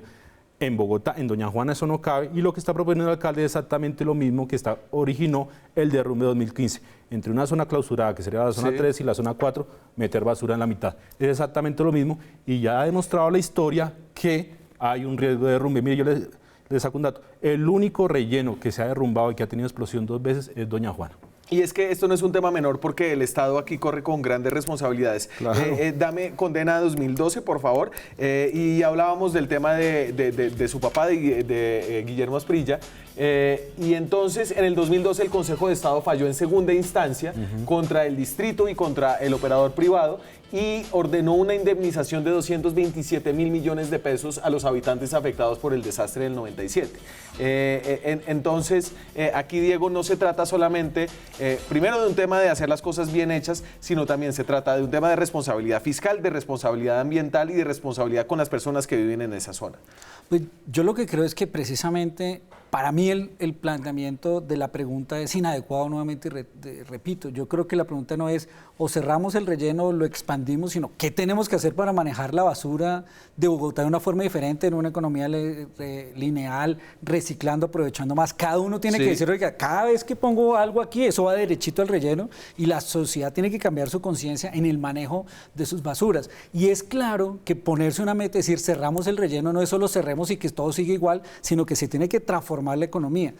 En Bogotá, en doña Juana eso no cabe y lo que está proponiendo el alcalde es exactamente lo mismo que originó el derrumbe 2015. Entre una zona clausurada, que sería la zona 3 y la zona 4, meter basura en la mitad. Es exactamente lo mismo y ya ha demostrado la historia que hay un riesgo de derrumbe. Mire, yo les saco un dato. El único relleno que se ha derrumbado y que ha tenido explosión 2 veces es doña Juana. Y es que esto no es un tema menor porque el Estado aquí corre con grandes responsabilidades. Claro. Dame condena 2012, por favor. Y hablábamos del tema de su papá, de Guillermo Asprilla. Y entonces, en el 2012, el Consejo de Estado falló en segunda instancia contra el distrito y contra el operador privado y ordenó una indemnización de 227 mil millones de pesos a los habitantes afectados por el desastre del 97. Entonces, aquí, Diego, no se trata solamente, primero, de un tema de hacer las cosas bien hechas, sino también se trata de un tema de responsabilidad fiscal, de responsabilidad ambiental y de responsabilidad con las personas que viven en esa zona. Pues yo lo que creo es que precisamente para mí el planteamiento de la pregunta es inadecuado nuevamente, y repito, yo creo que la pregunta no es o cerramos el relleno o lo expandimos, sino qué tenemos que hacer para manejar la basura de Bogotá de una forma diferente, en una economía lineal, reciclando, aprovechando más. Cada uno tiene que decir, oiga, cada vez que pongo algo aquí, eso va derechito al relleno y la sociedad tiene que cambiar su conciencia en el manejo de sus basuras. Y es claro que ponerse una meta, decir cerramos el relleno, no es solo cerremos y que todo siga igual, sino que se tiene que transformar la economía.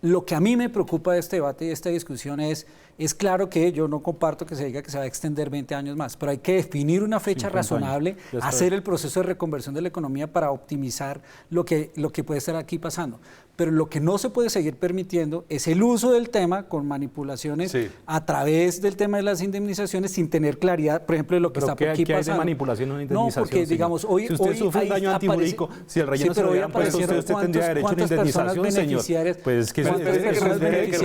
Lo que a mí me preocupa de este debate y de esta discusión es claro que yo no comparto que se diga que se va a extender 20 años más, pero hay que definir una fecha razonable, hacer el proceso de reconversión de la economía para optimizar lo que puede estar aquí pasando. Pero lo que no se puede seguir permitiendo es el uso del tema con manipulaciones a través del tema de las indemnizaciones sin tener claridad, por ejemplo, de lo que está por aquí pasando. ¿Qué hay de manipulación o indemnización? No, porque digamos, hoy si usted sufre un daño antijurídico, si el relleno se lo hubieran puesto, usted tendría derecho a una indemnización, señor. Pues es que eso es derecho.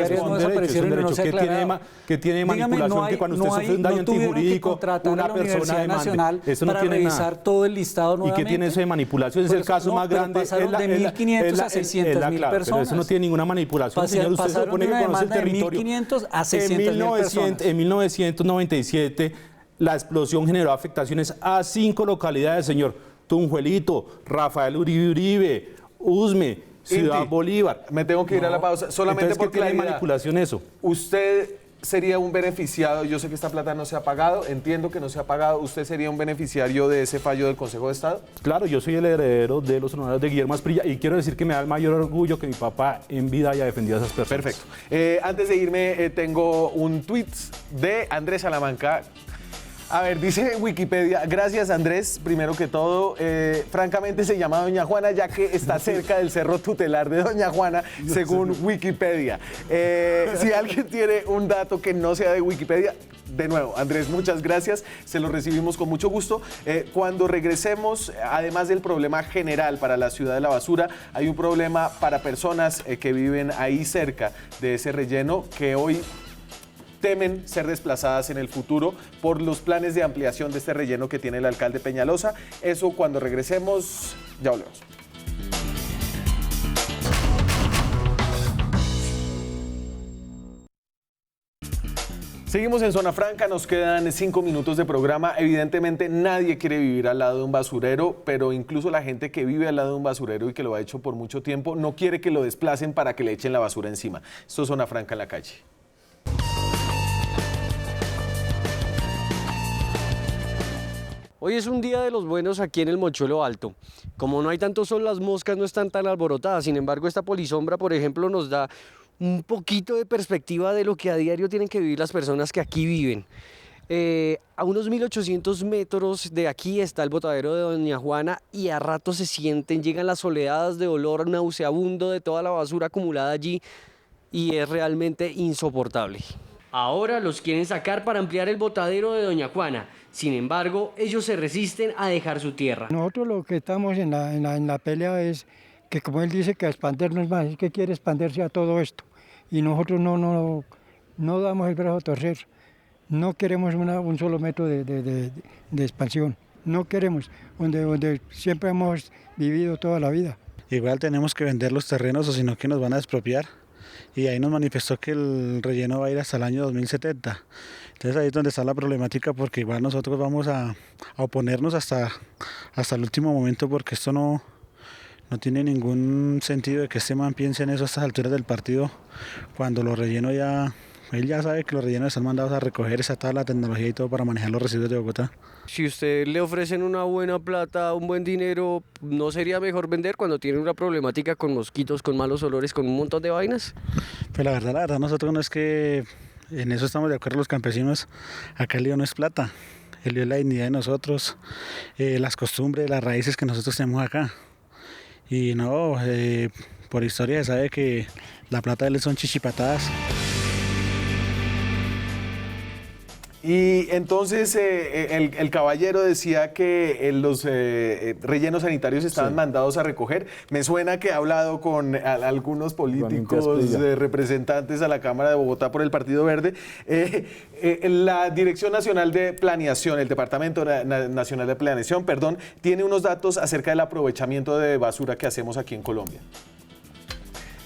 ¿Qué tiene manipulación que cuando usted sufre un daño antijurídico, una persona demande? Eso no tiene nada. Todo el listado nuevamente. ¿Y qué tiene eso de manipulación? Es el caso más grande. Pasaron de 1.500 a 600.000 personas. Pero eso no tiene ninguna manipulación, señor. Usted se supone que conoce el territorio. De 1.500 a 600.000 personas. En 1997, la explosión generó afectaciones a 5 localidades, señor. Tunjuelito, Rafael Uribe, Usme, Ciudad Bolívar. Me tengo que ir a la pausa. Solamente por claridad. ¿Qué tiene manipulación eso? Usted sería un beneficiado, yo sé que esta plata no se ha pagado, entiendo que no se ha pagado, ¿usted sería un beneficiario de ese fallo del Consejo de Estado? Claro, yo soy el heredero de los honorarios de Guillermo Asprilla y quiero decir que me da el mayor orgullo que mi papá en vida haya defendido a esas personas. Perfecto. Antes de irme, tengo un tweet de Andrés Salamanca. A ver, dice Wikipedia, gracias Andrés, primero que todo, francamente se llama Doña Juana ya que está cerca del cerro tutelar de Doña Juana, según Wikipedia. Si alguien tiene un dato que no sea de Wikipedia, de nuevo, Andrés, muchas gracias, se lo recibimos con mucho gusto. Cuando regresemos, además del problema general para la ciudad de la basura, hay un problema para personas que viven ahí cerca de ese relleno que hoy temen ser desplazadas en el futuro por los planes de ampliación de este relleno que tiene el alcalde Peñalosa. Eso cuando regresemos, ya volvemos. Seguimos en Zona Franca, nos quedan 5 minutos de programa. Evidentemente nadie quiere vivir al lado de un basurero, pero incluso la gente que vive al lado de un basurero y que lo ha hecho por mucho tiempo, no quiere que lo desplacen para que le echen la basura encima. Esto es Zona Franca en la calle. Hoy es un día de los buenos aquí en el Mochuelo Alto. Como no hay tanto sol, las moscas no están tan alborotadas. Sin embargo, esta polisombra, por ejemplo, nos da un poquito de perspectiva de lo que a diario tienen que vivir las personas que aquí viven. A unos 1.800 metros de aquí está el botadero de Doña Juana y a ratos se sienten, llegan las oleadas de olor nauseabundo de toda la basura acumulada allí y es realmente insoportable. Ahora los quieren sacar para ampliar el botadero de Doña Juana. Sin embargo, ellos se resisten a dejar su tierra. Nosotros lo que estamos en la pelea es que, como él dice, que expandernos más, es que quiere expandirse a todo esto. Y nosotros no damos el brazo a torcer. No queremos un solo metro de expansión. No queremos, donde siempre hemos vivido toda la vida. Igual tenemos que vender los terrenos o si no que nos van a expropiar. Y ahí nos manifestó que el relleno va a ir hasta el año 2070. Entonces ahí es donde está la problemática, porque igual nosotros vamos a oponernos hasta el último momento, porque esto no tiene ningún sentido de que este man piense en eso a estas alturas del partido, cuando los rellenos ya... Él ya sabe que los rellenos están mandados a recoger esa toda la tecnología y todo para manejar los residuos de Bogotá. Si usted le ofrecen una buena plata, un buen dinero, ¿no sería mejor vender cuando tiene una problemática con mosquitos, con malos olores, con un montón de vainas? Pues la verdad, nosotros no es que en eso estamos de acuerdo los campesinos. Acá el lío no es plata, el lío es la dignidad de nosotros, las costumbres, las raíces que nosotros tenemos acá. Y no, por historia se sabe que la plata de él son chichipatadas. Y entonces el caballero decía que los rellenos sanitarios estaban mandados a recoger. Me suena que ha hablado con algunos políticos, representantes a la Cámara de Bogotá por el Partido Verde. La Dirección Nacional de Planeación, el Departamento Nacional de Planeación, perdón, tiene unos datos acerca del aprovechamiento de basura que hacemos aquí en Colombia.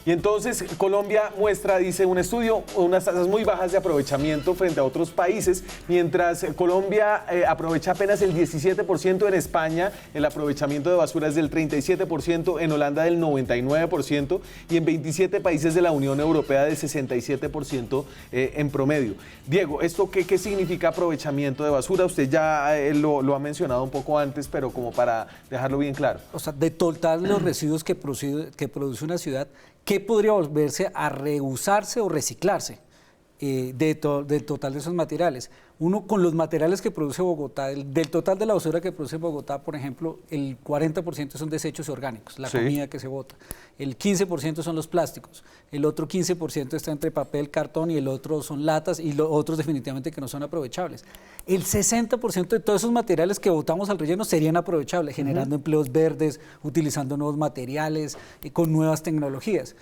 Y entonces Colombia muestra, dice un estudio, unas tasas muy bajas de aprovechamiento frente a otros países, mientras Colombia aprovecha apenas el 17%, en España el aprovechamiento de basura es del 37%, en Holanda del 99% y en 27 países de la Unión Europea del 67% en promedio. Diego, ¿esto qué significa aprovechamiento de basura? Usted ya lo ha mencionado un poco antes, pero como para dejarlo bien claro. O sea, de total los residuos que produce una ciudad, ¿qué podría volverse a reusarse o reciclarse del total de esos materiales? Uno, con los materiales que produce Bogotá, del total de la basura que produce Bogotá, por ejemplo, el 40% son desechos orgánicos, la comida que se bota. El 15% son los plásticos, el otro 15% está entre papel, cartón y el otro son latas y los otros definitivamente que no son aprovechables. El 60% de todos esos materiales que botamos al relleno serían aprovechables, generando empleos verdes, utilizando nuevos materiales, con nuevas tecnologías.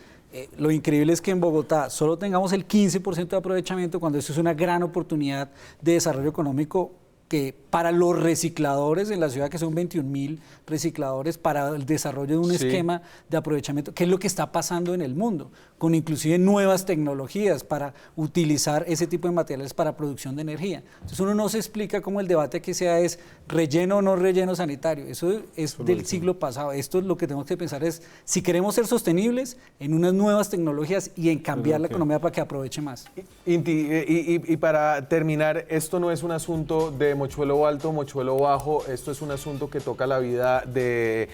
Lo increíble es que en Bogotá solo tengamos el 15% de aprovechamiento, cuando eso es una gran oportunidad de desarrollo económico que para los recicladores en la ciudad, que son 21.000 recicladores, para el desarrollo de un esquema de aprovechamiento, que es lo que está pasando en el mundo, con inclusive nuevas tecnologías para utilizar ese tipo de materiales para producción de energía. Entonces uno no se explica cómo el debate que sea es relleno o no relleno sanitario. Eso es del siglo pasado. Esto es lo que tenemos que pensar es, si queremos ser sostenibles, en unas nuevas tecnologías y en cambiar la economía para que aproveche más. Inti, y para terminar, esto no es un asunto de mochuelo alto, mochuelo bajo, esto es un asunto que toca la vida de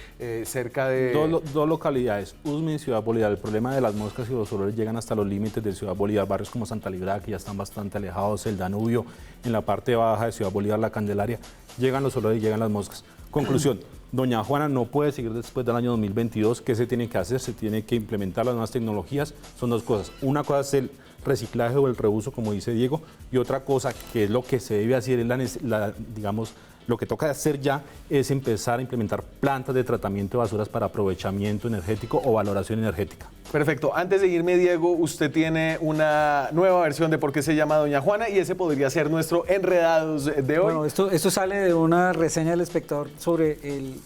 cerca de... Dos localidades, Usme y Ciudad Bolívar. El problema de las moscas y los olores llegan hasta los límites de Ciudad Bolívar, barrios como Santa Librada, que ya están bastante alejados, el Danubio, en la parte baja de Ciudad Bolívar, la Candelaria, llegan los olores y llegan las moscas. Conclusión, Doña Juana no puede seguir después del año 2022. ¿Qué se tiene que hacer? Se tiene que implementar las nuevas tecnologías. Son dos cosas. Una cosa es el reciclaje o el reuso, como dice Diego, y otra cosa que es lo que se debe hacer, digamos, lo que toca hacer ya es empezar a implementar plantas de tratamiento de basuras para aprovechamiento energético o valoración energética. Perfecto. Antes de irme, Diego, usted tiene una nueva versión de por qué se llama Doña Juana y ese podría ser nuestro Enredados de hoy. Bueno, esto sale de una reseña del Espectador sobre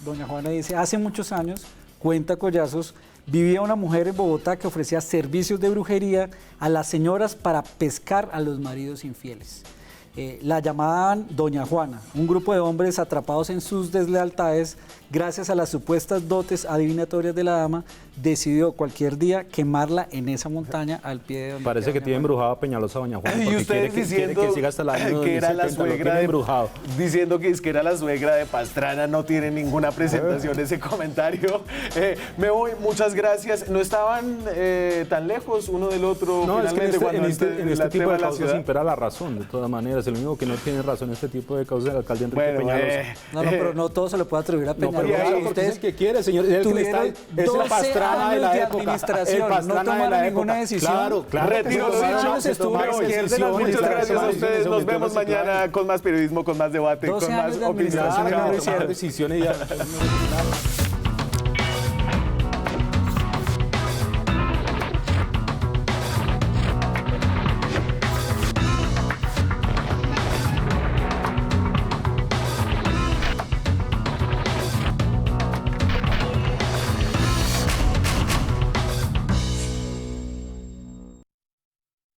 Doña Juana. Dice, hace muchos años, cuenta Collazos, vivía una mujer en Bogotá que ofrecía servicios de brujería a las señoras para pescar a los maridos infieles. La llamaban Doña Juana, un grupo de hombres atrapados en sus deslealtades, gracias a las supuestas dotes adivinatorias de la dama, decidió cualquier día quemarla en esa montaña al pie de donde parece que tiene embrujada Peñalosa Doña Juana, porque quiere que siga hasta el año que era la suegra diciendo que es que era la suegra de Pastrana. No tiene ninguna presentación ese comentario. Me voy, muchas gracias. No estaban tan lejos uno del otro. No, es que en este tipo de casos impera la razón, de todas maneras. mentiras. El único que no tiene razón en este tipo de causas es el alcalde Enrique Bueno, Peñalosa. No, pero no todo se le puede atribuir a No, pero Peñalosa. claro, porque es el que quiere, señor. Es el que le está, es la 12 pastrana de años la de época. administración, El pastrana no de tomaron la ninguna época. decisión. Claro. Retiro lo dicho. Se estuvo a la izquierda de la Muchas gracias a ustedes. Nos vemos Entonces, mañana claro. con más periodismo, con más debate, 12 con más años de opinión. administración Claro, no lo tomar hicieron. decisiones ya.